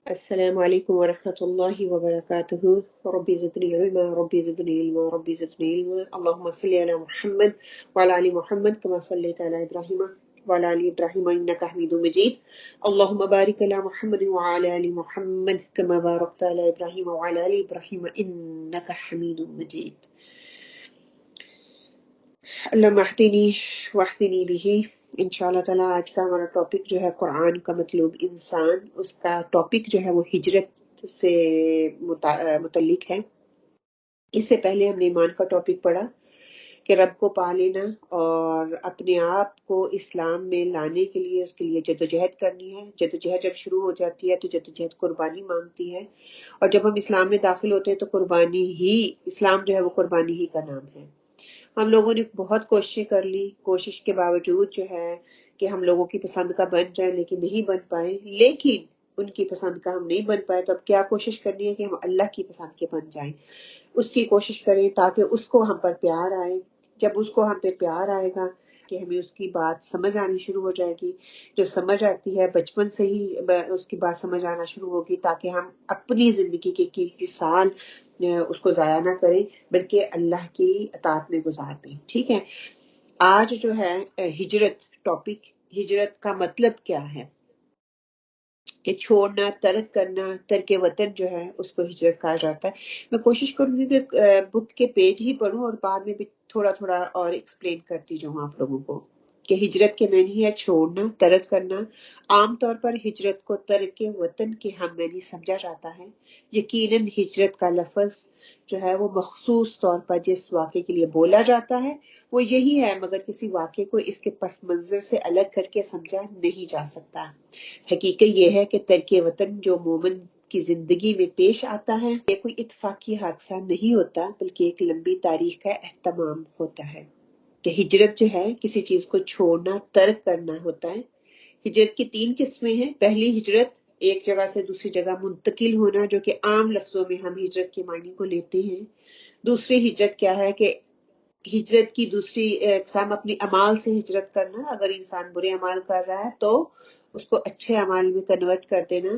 السلام عليكم ورحمة الله وبركاته. ربي زدني علما ربي زدني علما ربي زدني علما. اللهم صل على محمد وعلى آل محمد كما صليت على إبراهيم وعلى آل إبراهيم إنك حميد مجيد. اللهم بارك على محمد وعلى آل محمد كما باركت على إبراهيم وعلى آل إبراهيم إنك حميد مجيد. اللهم اهدنی واهدنی به انشاءاللہ تعالیٰ آج کا ہمارا ٹاپک جو ہے قرآن کا مطلوب انسان، اس کا ٹاپک جو ہے وہ ہجرت سے متعلق ہے۔ اس سے پہلے ہم نے ایمان کا ٹاپک پڑھا کہ رب کو پا لینا اور اپنے آپ کو اسلام میں لانے کے لیے اس کے لیے جدوجہد کرنی ہے۔ جدوجہد جب شروع ہو جاتی ہے تو جدوجہد قربانی مانگتی ہے، اور جب ہم اسلام میں داخل ہوتے ہیں تو قربانی ہی، اسلام جو ہے وہ قربانی ہی کا نام ہے۔ ہم لوگوں نے بہت کوششیں کر لی، کوشش کے باوجود جو ہے کہ ہم لوگوں کی پسند کا بن جائے لیکن نہیں بن پائے، لیکن ان کی پسند کا ہم نہیں بن پائے تو اب کیا کوشش کرنی ہے کہ ہم اللہ کی پسند کے بن جائیں، اس کی کوشش کریں تاکہ اس کو ہم پر پیار آئے۔ جب اس کو ہم پہ پیار آئے گا کہ ہمیں اس کی بات سمجھ آنی شروع ہو جائے گی، جو سمجھ آتی ہے بچپن سے ہی اس کی بات سمجھ آنا شروع ہوگی، تاکہ ہم اپنی زندگی کے قیمتی سال اس کو ضائع نہ کریں بلکہ اللہ کی اطاعت میں گزار دیں۔ ٹھیک ہے، آج جو ہے ہجرت ٹاپک، ہجرت کا مطلب کیا ہے کہ چھوڑنا، ترک کرنا، ترک وطن جو ہے اس کو ہجرت کہا جاتا ہے۔ میں کوشش کروں گی کہ بک کے پیج ہی پڑھوں اور بعد میں بھی تھوڑا تھوڑا اور ایکسپلین کرتی جاؤں آپ لوگوں کو کہ ہجرت کے معنی ہے چھوڑنا، ترک کرنا۔ عام طور پر ہجرت کو ترک وطن کے ہم معنی سمجھا جاتا ہے۔ یقیناً ہجرت کا لفظ جو ہے وہ مخصوص طور پر جس واقعے کے لیے بولا جاتا ہے وہ یہی ہے، مگر کسی واقعے کو اس کے پس منظر سے الگ کر کے سمجھا نہیں جا سکتا۔ حقیقت یہ ہے کہ ترک وطن جو مومن کی زندگی میں پیش آتا ہے یہ کوئی اتفاقی حادثہ نہیں ہوتا بلکہ ایک لمبی تاریخ کا اہتمام ہوتا ہے۔ کہ ہجرت جو ہے کسی چیز کو چھوڑنا، ترک کرنا ہوتا ہے۔ ہجرت کی 3 قسمیں ہیں۔ پہلی ہجرت ایک جگہ سے دوسری جگہ منتقل ہونا، جو کہ عام لفظوں میں ہم ہجرت کے معنی کو لیتے ہیں۔ دوسری ہجرت کیا ہے کہ ہجرت کی دوسری اقسام اپنی اعمال سے ہجرت کرنا، اگر انسان برے اعمال کر رہا ہے تو اس کو اچھے اعمال میں کنورٹ کر دینا۔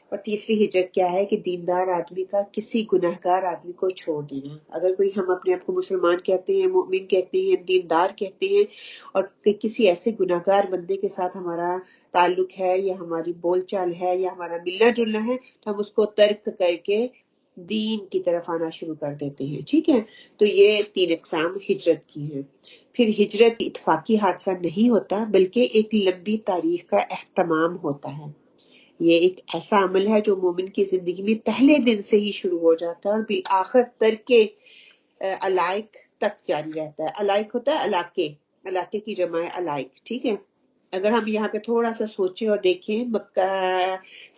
اور تیسری ہجرت کیا ہے کہ دیندار آدمی کا کسی گناہگار آدمی کو چھوڑ دینا۔ اگر کوئی ہم اپنے آپ کو مسلمان کہتے ہیں، مومن کہتے ہیں، دیندار کہتے ہیں، اور کسی ایسے گناہگار بندے کے ساتھ ہمارا تعلق ہے یا ہماری بول چال ہے یا ہمارا ملنا جلنا ہے تو ہم اس کو ترک کر کے دین کی طرف آنا شروع کر دیتے ہیں۔ ٹھیک ہے، تو یہ 3 اقسام ہجرت کی ہیں۔ پھر ہجرت اتفاقی حادثہ نہیں ہوتا بلکہ ایک لمبی تاریخ کا اہتمام ہوتا ہے۔ یہ ایک ایسا عمل ہے جو مومن کی زندگی میں پہلے دن سے ہی شروع ہو جاتا ہے اور بالآخر ترک علائق تک جاری رہتا ہے۔ علائق ہوتا ہے علاقے، علاقے کی جمع ہے علائق۔ ٹھیک ہے، اگر ہم یہاں پہ تھوڑا سا سوچیں اور دیکھیں، مکہ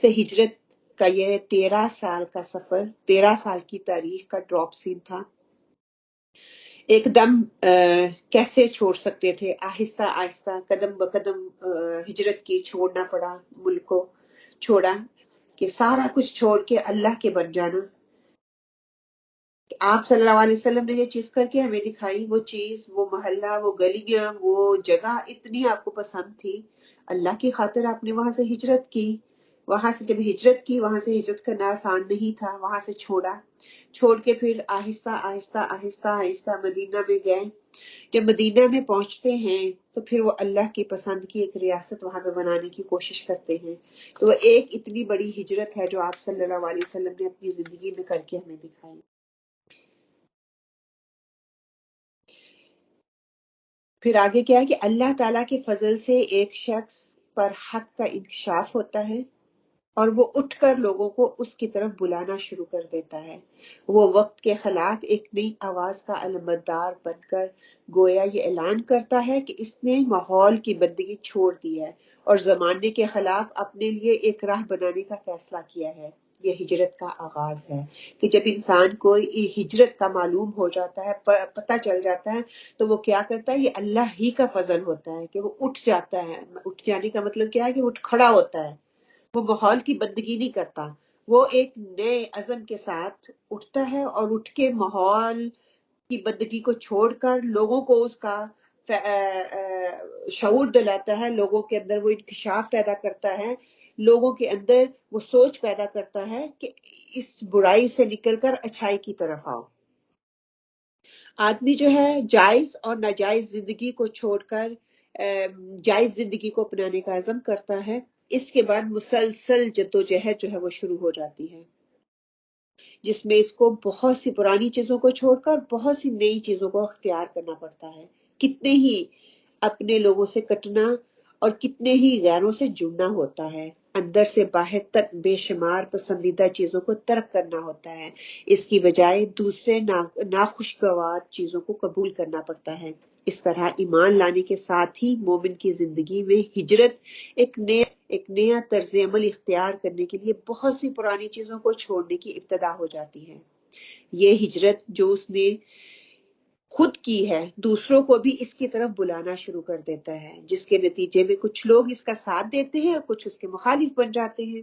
سے ہجرت کا یہ 13 سال کا سفر، 13 سال کی تاریخ کا ڈراپ سین تھا۔ ایک دم کیسے چھوڑ سکتے تھے، آہستہ آہستہ قدم بقدم ہجرت کی، چھوڑنا پڑا، ملک کو چھوڑا کہ سارا کچھ چھوڑ کے اللہ کے بن جانا۔ آپ صلی اللہ علیہ وسلم نے یہ چیز کر کے ہمیں دکھائی، وہ چیز، وہ محلہ، وہ گلیاں، وہ جگہ اتنی آپ کو پسند تھی، اللہ کی خاطر آپ نے وہاں سے ہجرت کی۔ وہاں سے جب ہجرت کی، وہاں سے ہجرت کرنا آسان نہیں تھا، وہاں سے چھوڑا، چھوڑ کے پھر آہستہ آہستہ آہستہ آہستہ مدینہ میں گئے۔ جب مدینہ میں پہنچتے ہیں تو پھر وہ اللہ کی پسند کی ایک ریاست وہاں پہ بنانے کی کوشش کرتے ہیں۔ تو وہ ایک اتنی بڑی ہجرت ہے جو آپ صلی اللہ علیہ وسلم نے اپنی زندگی میں کر کے ہمیں دکھائی۔ پھر آگے کیا ہے کہ اللہ تعالیٰ کے فضل سے ایک شخص پر حق کا انکشاف ہوتا ہے اور وہ اٹھ کر لوگوں کو اس کی طرف بلانا شروع کر دیتا ہے۔ وہ وقت کے خلاف ایک نئی آواز کا علمبردار بن کر گویا یہ اعلان کرتا ہے کہ اس نے ماحول کی بندگی چھوڑ دی ہے اور زمانے کے خلاف اپنے لیے ایک راہ بنانے کا فیصلہ کیا ہے۔ یہ ہجرت کا آغاز ہے کہ جب انسان کو ہجرت کا معلوم ہو جاتا ہے، پتہ چل جاتا ہے، تو وہ کیا کرتا ہے، یہ اللہ ہی کا فضل ہوتا ہے کہ وہ اٹھ جاتا ہے۔ اٹھ جانے کا مطلب کیا ہے کہ وہ اٹھ کھڑا ہوتا ہے، وہ ماحول کی بندگی نہیں کرتا، وہ ایک نئے عزم کے ساتھ اٹھتا ہے اور اٹھ کے ماحول کی بندگی کو چھوڑ کر لوگوں کو اس کا شعور دلاتا ہے، لوگوں کے اندر وہ انکشاف پیدا کرتا ہے، لوگوں کے اندر وہ سوچ پیدا کرتا ہے کہ اس برائی سے نکل کر اچھائی کی طرف آؤ۔ آدمی جو ہے جائز اور ناجائز زندگی کو چھوڑ کر جائز زندگی کو اپنانے کا عزم کرتا ہے، اس کے بعد مسلسل جدوجہد جو ہے وہ شروع ہو جاتی ہے، جس میں اس کو بہت سی پرانی چیزوں کو چھوڑ کر بہت سی نئی چیزوں کو اختیار کرنا پڑتا ہے، کتنے ہی اپنے لوگوں سے کٹنا اور کتنے ہی غیروں سے جڑنا ہوتا ہے، اندر سے باہر تک بے شمار پسندیدہ چیزوں کو ترک کرنا ہوتا ہے، اس کی بجائے دوسرے ناخوشگوار چیزوں کو قبول کرنا پڑتا ہے۔ اس طرح ایمان لانے کے ساتھ ہی مومن کی زندگی میں ہجرت ایک نیا طرز عمل اختیار کرنے کے لیے بہت سی پرانی چیزوں کو چھوڑنے کی ابتدا ہو جاتی ہے۔ یہ ہجرت جو اس نے خود کی ہے، دوسروں کو بھی اس کی طرف بلانا شروع کر دیتا ہے، جس کے نتیجے میں کچھ لوگ اس کا ساتھ دیتے ہیں اور کچھ اس کے مخالف بن جاتے ہیں۔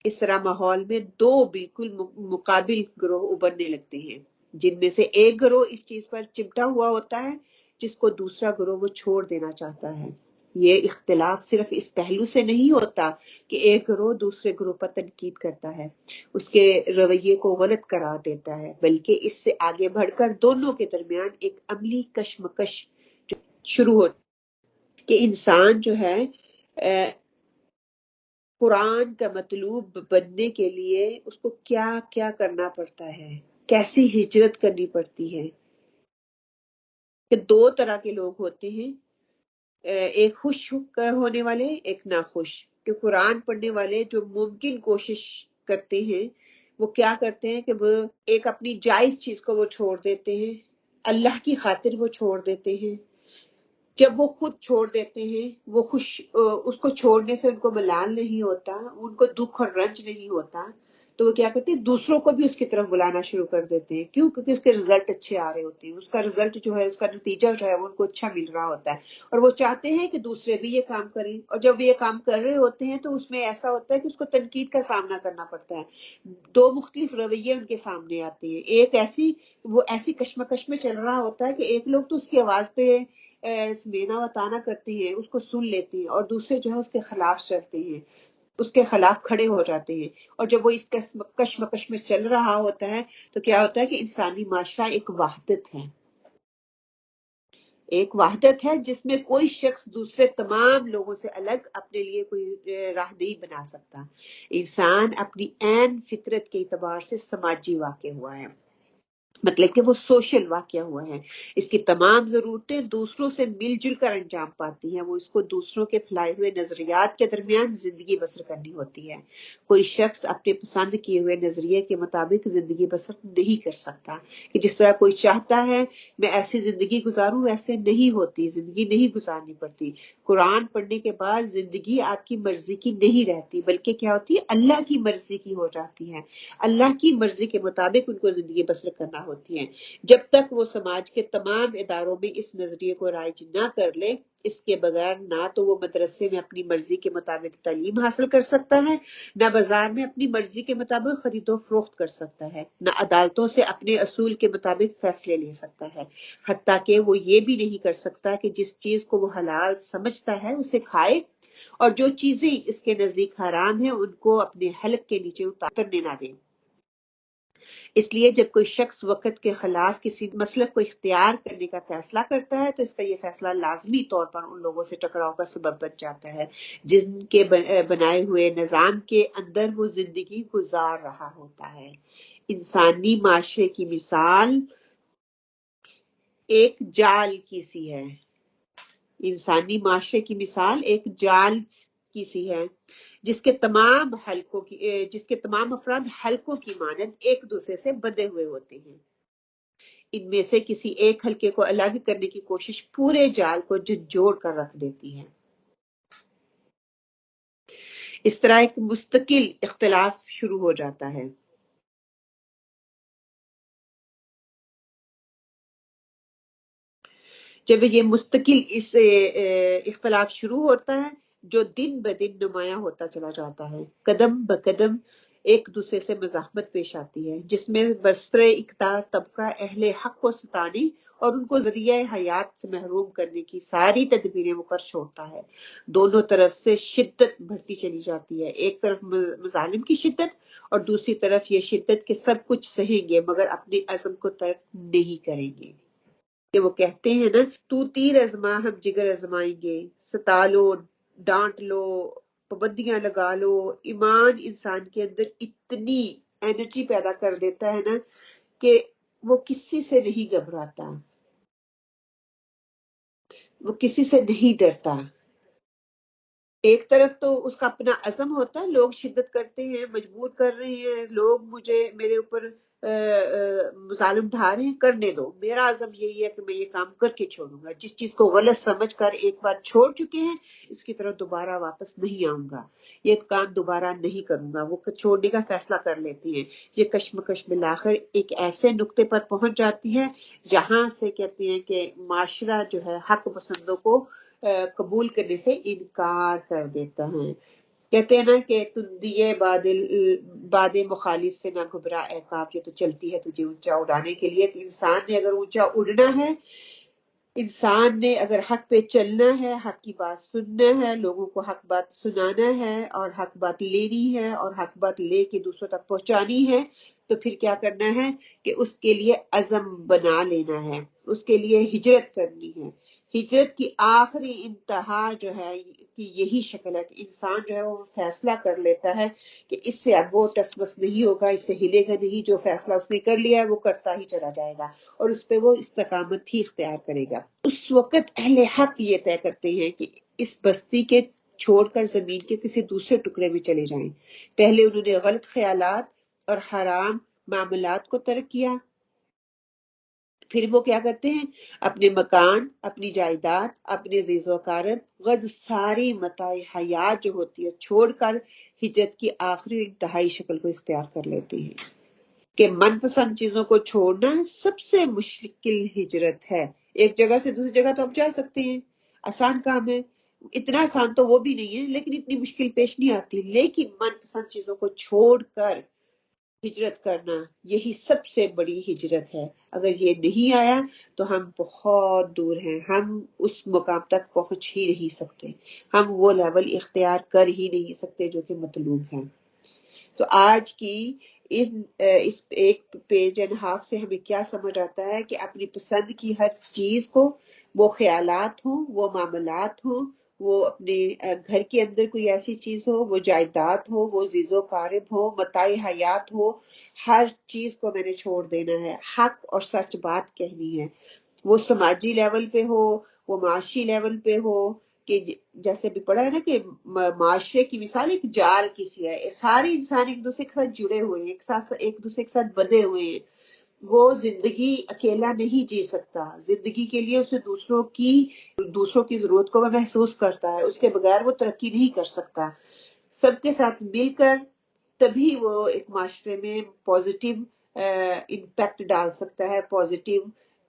اس طرح ماحول میں دو بالکل مقابل گروہ ابھرنے لگتے ہیں، جن میں سے ایک گروہ اس چیز پر چمٹا ہوا ہوتا ہے جس کو دوسرا گروہ وہ چھوڑ دینا چاہتا ہے۔ یہ اختلاف صرف اس پہلو سے نہیں ہوتا کہ ایک گروہ دوسرے گروہ پر تنقید کرتا ہے، اس کے رویے کو غلط قرار دیتا ہے، بلکہ اس سے آگے بڑھ کر دونوں کے درمیان ایک عملی کشمکش شروع ہو کہ انسان جو ہے قرآن کا مطلوب بننے کے لیے اس کو کیا کیا کرنا پڑتا ہے، کیسی ہجرت کرنی پڑتی ہے۔ کہ دو طرح کے لوگ ہوتے ہیں، ایک خوش ہونے والے، ایک ناخوش۔ کہ قرآن پڑھنے والے جو ممکن کوشش کرتے ہیں وہ کیا کرتے ہیں کہ وہ ایک اپنی جائز چیز کو وہ چھوڑ دیتے ہیں، اللہ کی خاطر وہ چھوڑ دیتے ہیں۔ جب وہ خود چھوڑ دیتے ہیں وہ اس کو چھوڑنے سے ان کو ملال نہیں ہوتا، ان کو دکھ اور رنج نہیں ہوتا، تو وہ کیا کرتے ہیں دوسروں کو بھی اس کی طرف بلانا شروع کر دیتے ہیں۔ کیوں؟ کیونکہ اس کے رزلٹ اچھے آ رہے ہوتے ہیں، اس کا رزلٹ جو ہے، اس کا نتیجہ جو ہے وہ ان کو اچھا مل رہا ہوتا ہے، اور وہ چاہتے ہیں کہ دوسرے بھی یہ کام کریں، اور جب وہ یہ کام کر رہے ہوتے ہیں تو اس میں ایسا ہوتا ہے کہ اس کو تنقید کا سامنا کرنا پڑتا ہے۔ دو مختلف رویے ان کے سامنے آتے ہیں، ایک وہ ایسی کشمکش میں چل رہا ہوتا ہے کہ ایک لوگ تو اس کی آواز پہ مینا و تانا کرتے ہیں، اس کو سن لیتے ہیں، اور دوسرے جو ہے اس کے خلاف چلتے ہیں، اس کے خلاف کھڑے ہو جاتے ہیں۔ اور جب وہ اس کشمکش میں چل رہا ہوتا ہے تو کیا ہوتا ہے کہ انسانی معاشرہ ایک وحدت ہے جس میں کوئی شخص دوسرے تمام لوگوں سے الگ اپنے لیے کوئی راہ نہیں بنا سکتا۔ انسان اپنی عین فطرت کے اعتبار سے سماجی واقع ہوا ہے، مطلب کہ وہ سوشل واقعہ ہوا ہے، اس کی تمام ضرورتیں دوسروں سے مل جل کر انجام پاتی ہیں، وہ اس کو دوسروں کے پھیلائے ہوئے نظریات کے درمیان زندگی بسر کرنی ہوتی ہے۔ کوئی شخص اپنے پسند کیے ہوئے نظریے کے مطابق زندگی بسر نہیں کر سکتا، کہ جس طرح کوئی چاہتا ہے میں ایسی زندگی گزاروں، ویسے نہیں ہوتی، زندگی نہیں گزارنی پڑتی۔ قرآن پڑھنے کے بعد زندگی آپ کی مرضی کی نہیں رہتی، بلکہ کیا ہوتی ہے، اللہ کی مرضی کی ہو جاتی ہے، اللہ کی مرضی کے مطابق ان کو زندگی بسر کرنا ہوتی ہے۔ جب تک وہ سماج کے تمام اداروں میں اس نظریے کو رائج نہ کر لے، اس کے بغیر نہ تو وہ مدرسے میں اپنی مرضی کے مطابق تعلیم حاصل کر سکتا ہے، نہ بازار میں اپنی مرضی کے مطابق خرید و فروخت کر سکتا ہے، نہ عدالتوں سے اپنے اصول کے مطابق فیصلے لے سکتا ہے، حتیٰ کہ وہ یہ بھی نہیں کر سکتا کہ جس چیز کو وہ حلال سمجھتا ہے اسے کھائے، اور جو چیزیں اس کے نزدیک حرام ہیں ان کو اپنے حلق کے نیچے اترنے نہ دے۔ اس لیے جب کوئی شخص وقت کے خلاف کسی مسلک کو اختیار کرنے کا فیصلہ کرتا ہے تو اس کا یہ فیصلہ لازمی طور پر ان لوگوں سے ٹکراؤ کا سبب بن جاتا ہے جن کے بنائے ہوئے نظام کے اندر وہ زندگی گزار رہا ہوتا ہے۔ انسانی معاشرے کی مثال ایک جال کی سی ہے، انسانی معاشرے کی مثال ایک جال کی سی ہے جس کے تمام افراد حلقوں کی مانند ایک دوسرے سے بندھے ہوئے ہوتے ہیں۔ ان میں سے کسی ایک حلقے کو الگ کرنے کی کوشش پورے جال کو جھنجھوڑ کر رکھ دیتی ہے۔ اس طرح ایک مستقل اختلاف شروع ہو جاتا ہے۔ جب یہ مستقل اختلاف شروع ہوتا ہے جو دن بدن نمایاں ہوتا چلا جاتا ہے، قدم بقدم ایک دوسرے سے مزاحمت پیش آتی ہے، جس میں برسر اقتدار طبقہ اہل حق کو ستانے اور ان کو ذریعہ حیات سے محروم کرنے کی ساری تدبیریں وہ کر چھوڑتا ہے۔ دونوں طرف سے شدت بڑھتی چلی جاتی ہے، ایک طرف مظالم کی شدت اور دوسری طرف یہ شدت کہ سب کچھ سہیں گے مگر اپنے عزم کو ترک نہیں کریں گے۔ کہ وہ کہتے ہیں نا، تو تیر ازما ہم جگر ازمائیں گے، ستا لو، ڈانٹ لو، پابندیاں لگا لو۔ ایمان انسان کے اندر اتنی انرجی پیدا کر دیتا ہے نا کہ وہ کسی سے نہیں گھبراتا، وہ کسی سے نہیں ڈرتا۔ ایک طرف تو اس کا اپنا عزم ہوتا ہے، لوگ شدت کرتے ہیں، مجبور کر رہے ہیں، لوگ میرے اوپر مظالم ڈھا رہے ہیں، کرنے دو۔ میرا عزم یہی ہے کہ میں یہ کام کر کے چھوڑوں گا، جس چیز کو غلط سمجھ کر ایک بار چھوڑ چکے ہیں اس کی طرف دوبارہ واپس نہیں آؤں گا، یہ کام دوبارہ نہیں کروں گا، وہ چھوڑنے کا فیصلہ کر لیتے ہیں۔ یہ کشمکش بالآخر ایک ایسے نقطے پر پہنچ جاتی ہے جہاں سے کہتے ہیں کہ معاشرہ جو ہے حق پسندوں کو قبول کرنے سے انکار کر دیتا ہے۔ کہتے ہیں نا کہ تندیے باد مخالف سے نہ گھبرا اے کاف، یہ تو چلتی ہے تجھے اونچا اڑانے کے لیے۔ انسان نے اگر اونچا اڑنا ہے، انسان نے اگر حق پہ چلنا ہے، حق کی بات سننا ہے، لوگوں کو حق بات سنانا ہے اور حق بات لینی ہے اور حق بات لے کے دوسروں تک پہنچانی ہے، تو پھر کیا کرنا ہے کہ اس کے لیے عزم بنا لینا ہے، اس کے لیے ہجرت کرنی ہے۔ ہجرت کی آخری انتہا جو ہے کہ یہی شکل ہے کہ انسان جو ہے وہ فیصلہ کر لیتا ہے کہ اس سے اب وہ ٹس بس نہیں ہوگا، اس سے ہلے گا نہیں، جو فیصلہ اس نے کر لیا ہے وہ کرتا ہی چلا جائے گا اور اس پہ وہ استقامت ہی اختیار کرے گا۔ اس وقت اہل حق یہ طے کرتے ہیں کہ اس بستی کے چھوڑ کر زمین کے کسی دوسرے ٹکڑے میں چلے جائیں۔ پہلے انہوں نے غلط خیالات اور حرام معاملات کو ترک کیا، پھر وہ کیا کرتے ہیں، اپنے مکان، اپنی جائیداد، اپنے عزیز و اقارب، غرض ساری متاع حیات جو ہوتی ہے چھوڑ کر ہجرت کی آخری انتہائی شکل کو اختیار کر لیتے ہیں۔ کہ من پسند چیزوں کو چھوڑنا سب سے مشکل ہجرت ہے۔ ایک جگہ سے دوسری جگہ تو آپ جا سکتے ہیں، آسان کام ہے، اتنا آسان تو وہ بھی نہیں ہے، لیکن اتنی مشکل پیش نہیں آتی، لیکن من پسند چیزوں کو چھوڑ کر ہجرت کرنا یہی سب سے بڑی ہجرت ہے۔ اگر یہ نہیں آیا تو ہم بہت دور ہیں، ہم اس مقام تک پہنچ ہی نہیں سکتے، ہم وہ لیول اختیار کر ہی نہیں سکتے جو کہ مطلوب ہے۔ تو آج کی اس ایک پیج اینڈ ہاف سے ہمیں کیا سمجھ آتا ہے کہ اپنی پسند کی ہر چیز کو، وہ خیالات ہوں، وہ معاملات ہوں، وہ اپنے گھر کے اندر کوئی ایسی چیز ہو، وہ جائیداد ہو، وہ عزیز و قارب ہو، متاع حیات ہو، ہر چیز کو میں نے چھوڑ دینا ہے، حق اور سچ بات کہنی ہے۔ وہ سماجی لیول پہ ہو، وہ معاشی لیول پہ ہو، کہ جیسے بھی پڑھا ہے نا کہ معاشرے کی مثال ایک جال کسی ہے، سارے انسان ایک دوسرے کے ساتھ جڑے ہوئے ہیں، ایک دوسرے کے ساتھ بندھے ہوئے ہیں۔ وہ زندگی اکیلا نہیں جی سکتا، زندگی کے لیے اسے دوسروں کی ضرورت کو وہ محسوس کرتا ہے، اس کے بغیر وہ ترقی نہیں کر سکتا۔ سب کے ساتھ مل کر تبھی وہ ایک معاشرے میں پازیٹیو امپیکٹ ڈال سکتا ہے،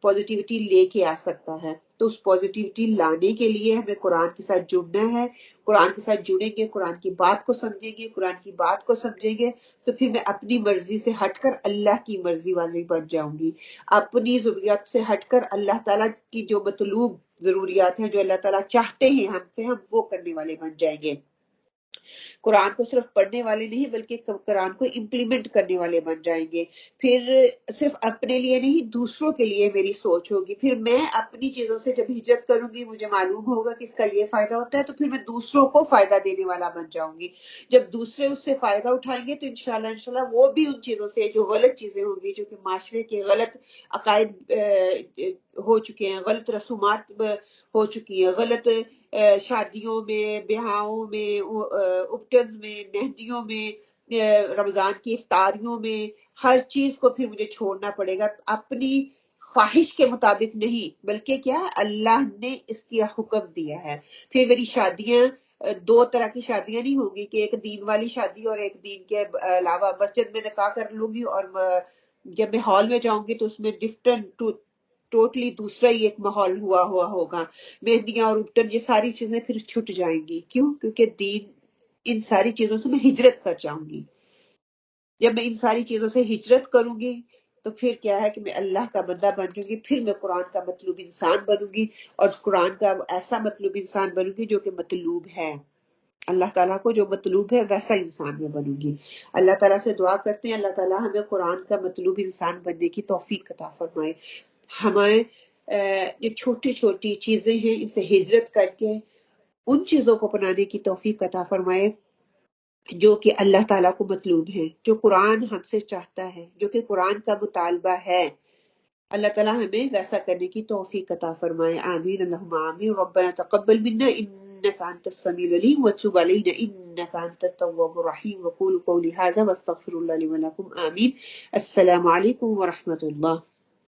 پازیٹیوٹی لے کے آ سکتا ہے۔ تو اس پازیٹیوٹی لانے کے لیے ہمیں قرآن کے ساتھ جڑنا ہے، قرآن کے ساتھ جڑیں گے، قرآن کی بات کو سمجھیں گے، قرآن کی بات کو سمجھیں گے تو پھر میں اپنی مرضی سے ہٹ کر اللہ کی مرضی والی بن جاؤں گی، اپنی ضروریات سے ہٹ کر اللہ تعالیٰ کی جو مطلوب ضروریات ہیں، جو اللہ تعالیٰ چاہتے ہیں ہم سے، ہم وہ کرنے والے بن جائیں گے۔ قرآن کو صرف پڑھنے والے نہیں بلکہ قرآن کو امپلیمنٹ کرنے والے بن جائیں گے۔ پھر صرف اپنے لیے نہیں، دوسروں کے لیے میری سوچ ہوگی۔ پھر میں اپنی چیزوں سے جب ہجرت کروں گی، مجھے معلوم ہوگا کہ اس کا یہ فائدہ ہوتا ہے، تو پھر میں دوسروں کو فائدہ دینے والا بن جاؤں گی۔ جب دوسرے اس سے فائدہ اٹھائیں گے تو انشاءاللہ وہ بھی ان چیزوں سے، جو غلط چیزیں ہوں گی، جو کہ معاشرے کے غلط عقائد ہو چکے ہیں، غلط رسومات ہو چکی ہیں، غلط شادیوں میں، بیاہوں میں، اپٹنز میں، مہندیوں میں، رمضان کی افطاریوں میں، ہر چیز کو پھر مجھے چھوڑنا پڑے گا، اپنی خواہش کے مطابق نہیں، بلکہ کیا اللہ نے اس کی حکم دیا ہے۔ پھر میری شادیاں دو طرح کی شادیاں نہیں ہوں گی کہ ایک دین والی شادی اور ایک دین کے علاوہ مسجد میں نکاح کر لوں گی، اور جب میں ہال میں جاؤں گی تو اس میں ڈفرنٹ ٹوٹلی دوسرا ہی ایک ماحول ہوا ہوگا۔ مہندیاں اور اپٹن یہ ساری چیزیں پھر چھٹ جائیں گی، کیوں؟ کیونکہ دین، ان ساری چیزوں سے میں ہجرت کر جاؤں گی۔ جب میں ان ساری چیزوں سے ہجرت کروں گی تو پھر کیا ہے کہ میں اللہ کا بندہ بن جوں گی، پھر میں قرآن کا مطلوب انسان بنوں گی، اور قرآن کا ایسا مطلوب انسان بنوں گی جو کہ مطلوب ہے، اللہ تعالیٰ کو جو مطلوب ہے ویسا انسان میں بنوں گی۔ اللہ تعالیٰ سے دعا کرتے ہیں اللہ تعالیٰ ہمیں قرآن کا مطلوب انسان بننے کی توفیق عطا فرمائے، ہمیں یہ چھوٹی چھوٹی چیزیں ہیں ان سے ہجرت کر کے ان چیزوں کو اپنانے کی توفیق عطا فرمائے جو کہ اللہ تعالیٰ کو مطلوب ہے، جو قرآن ہم سے چاہتا ہے، جو کہ قرآن کا مطالبہ ہے۔ اللہ تعالیٰ ہمیں ویسا کرنے کی توفیق عطا فرمائے، آمین اللہم آمین۔ ربنا تقبل منا انك انت السميع العليم وتب علينا انك انت التواب الرحيم وقولوا قولي هذا واستغفر الله لي ولكم آمين۔ السلام علیکم ورحمۃ اللہ۔